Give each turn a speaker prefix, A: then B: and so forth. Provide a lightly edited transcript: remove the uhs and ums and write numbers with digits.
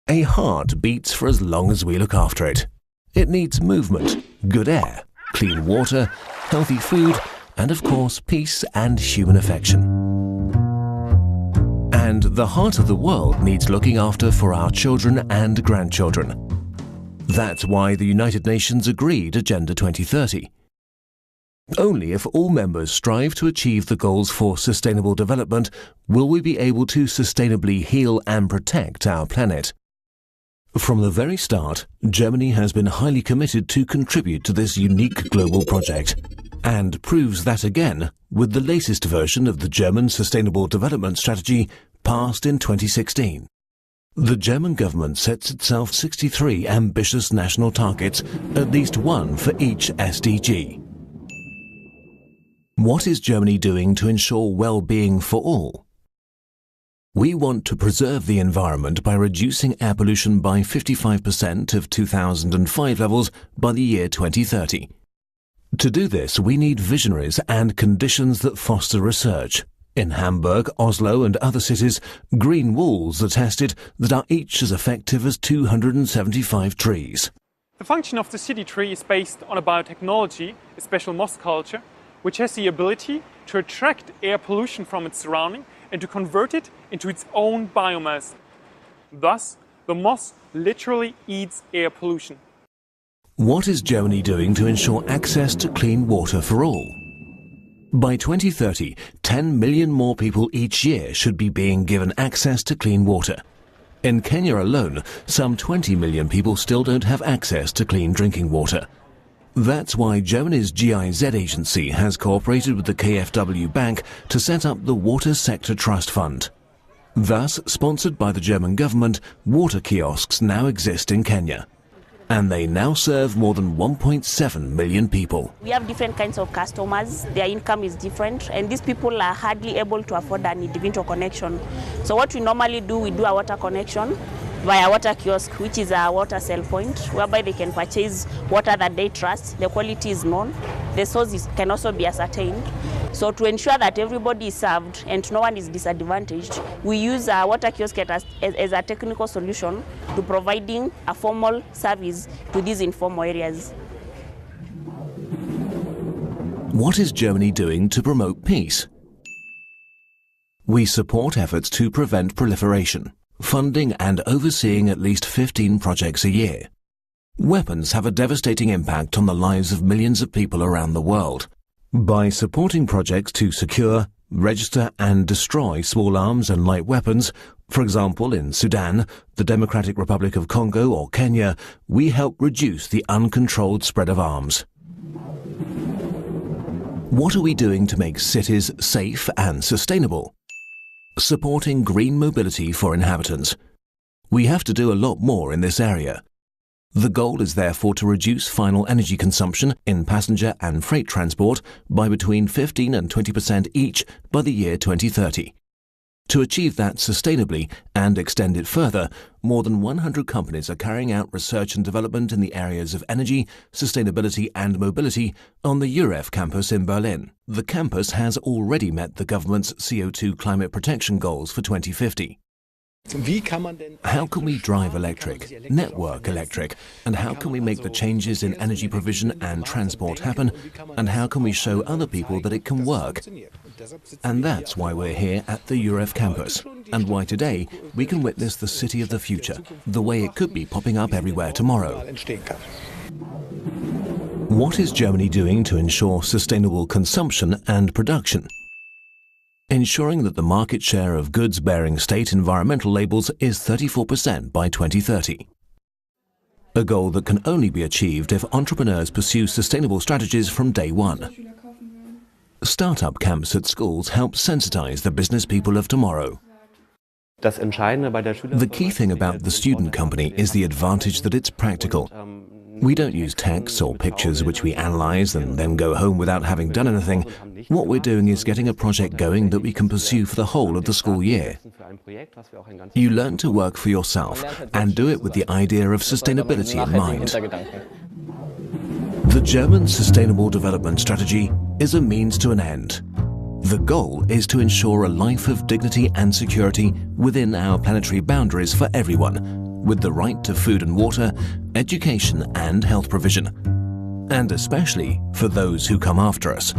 A: A heart beats for as long as we look after it. It needs movement, good air, clean water, healthy food, and of course peace and human affection. And the heart of the world needs looking after for our children and grandchildren. That's why the United Nations agreed Agenda 2030. Only if all members strive to achieve the goals for sustainable development will we be able to sustainably heal and protect our planet. From the very start, Germany has been highly committed to contribute to this unique global project, and proves that again with the latest version of the German Sustainable Development Strategy passed in 2016. The German government sets itself 63 ambitious national targets, at least one for each SDG. What is Germany doing to ensure well-being for all? We want to preserve the environment by reducing air pollution by 55% of 2005 levels by the year 2030. To do this, we need visionaries and conditions that foster research. In Hamburg, Oslo and other cities, green walls are tested that are each as effective as 275 trees.
B: The function of the city tree is based on a biotechnology, a special moss culture, which has the ability to attract air pollution from its surrounding and to convert it into its own biomass. Thus, the moss literally eats air pollution.
A: What is Germany doing to ensure access to clean water for all? By 2030, 10 million more people each year should be being given access to clean water. In Kenya alone, some 20 million people still don't have access to clean drinking water. That's why Germany's GIZ agency has cooperated with the KfW Bank to set up the Water Sector Trust Fund. Thus, sponsored by the German government, water kiosks now exist in Kenya. And they now serve more than 1.7 million people.
C: We have different kinds of customers, their income is different, and these people are hardly able to afford an individual connection. So what we normally do, we do a water connection via water kiosk, which is a water sell point, whereby they can purchase water that they trust, the quality is known, the source can also be ascertained. So to ensure that everybody is served and no one is disadvantaged, we use a water kiosk as a technical solution to providing a formal service to these informal areas.
A: What is Germany doing to promote peace? We support efforts to prevent proliferation, funding and overseeing at least 15 projects a year. Weapons have a devastating impact on the lives of millions of people around the world. By supporting projects to secure, register and destroy small arms and light weapons, for example in Sudan, the Democratic Republic of Congo or Kenya, we help reduce the uncontrolled spread of arms. What are we doing to make cities safe and sustainable? Supporting green mobility for inhabitants. We have to do a lot more in this area. The goal is therefore to reduce final energy consumption in passenger and freight transport by between 15 and 20% each by the year 2030. To achieve that sustainably and extend it further, more than 100 companies are carrying out research and development in the areas of energy, sustainability and mobility on the UREF campus in Berlin. The campus has already met the government's CO2 climate protection goals for 2050. How can we drive electric, network electric, and how can we make the changes in energy provision and transport happen, and how can we show other people that it can work? And that's why we're here at the UREF campus, and why today we can witness the city of the future, the way it could be popping up everywhere tomorrow. What is Germany doing to ensure sustainable consumption and production? Ensuring that the market share of goods bearing state environmental labels is 34% by 2030. A goal that can only be achieved if entrepreneurs pursue sustainable strategies from day one. Startup camps at schools help sensitize the business people of tomorrow. The key thing about the student company is the advantage that it's practical. We don't use texts or pictures which we analyze and then go home without having done anything. What we're doing is getting a project going that we can pursue for the whole of the school year. You learn to work for yourself and do it with the idea of sustainability in mind. The German Sustainable Development Strategy is a means to an end. The goal is to ensure a life of dignity and security within our planetary boundaries for everyone, with the right to food and water, education and health provision, and especially for those who come after us.